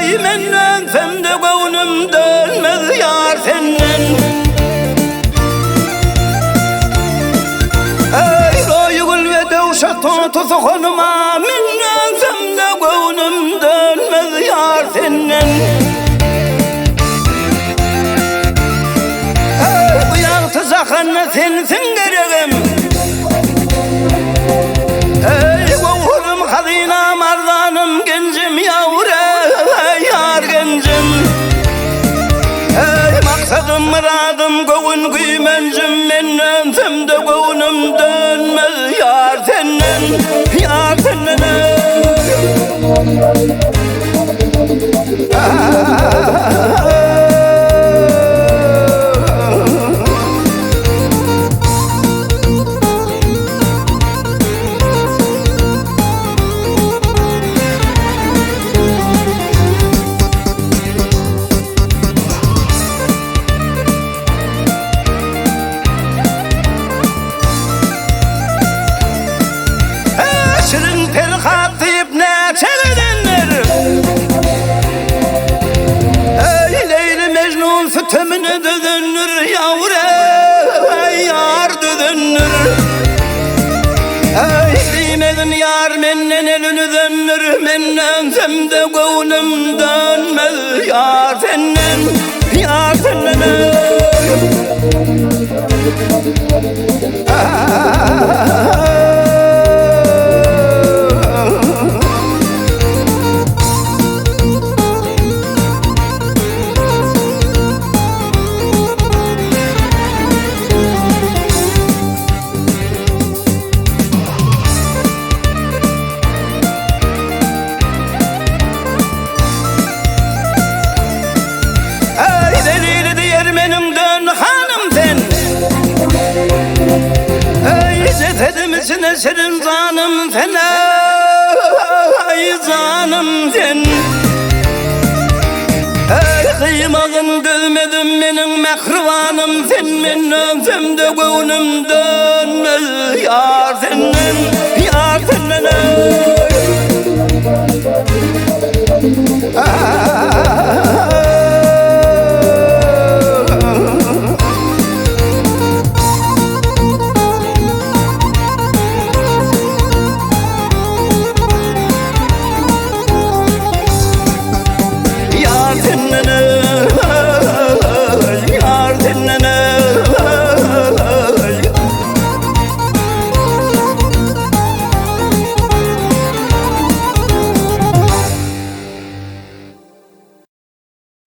Ey menden femde gönlüm dönmez yar senden. Ey royu gül ve devşat tutu konuma menden femde gönlüm dönmez yar senden. Ey bu yaktı zakanna sensin gereğim. Ey gönlüm hazina mardanım gencim yavre yar gencim. Ey maksadım muradım göğün güymencim menden femde gönlüm dönmez yar senden. Yar senden. Şirin pelkat deyip ne çevirenler. Ey Leyli Mecnun sütemine düdünür yavre yar düdünür. Ey bilmedin yar menden elini dönür menden femde gönlüm dönmez yar senden. Yar senden. Cesedimizin senin zanım fena, ay zanım sen. Ey kıymağın gülmedim benim mehribanım sen. Menden femde gönlüm dönmez yar senden, yar senden.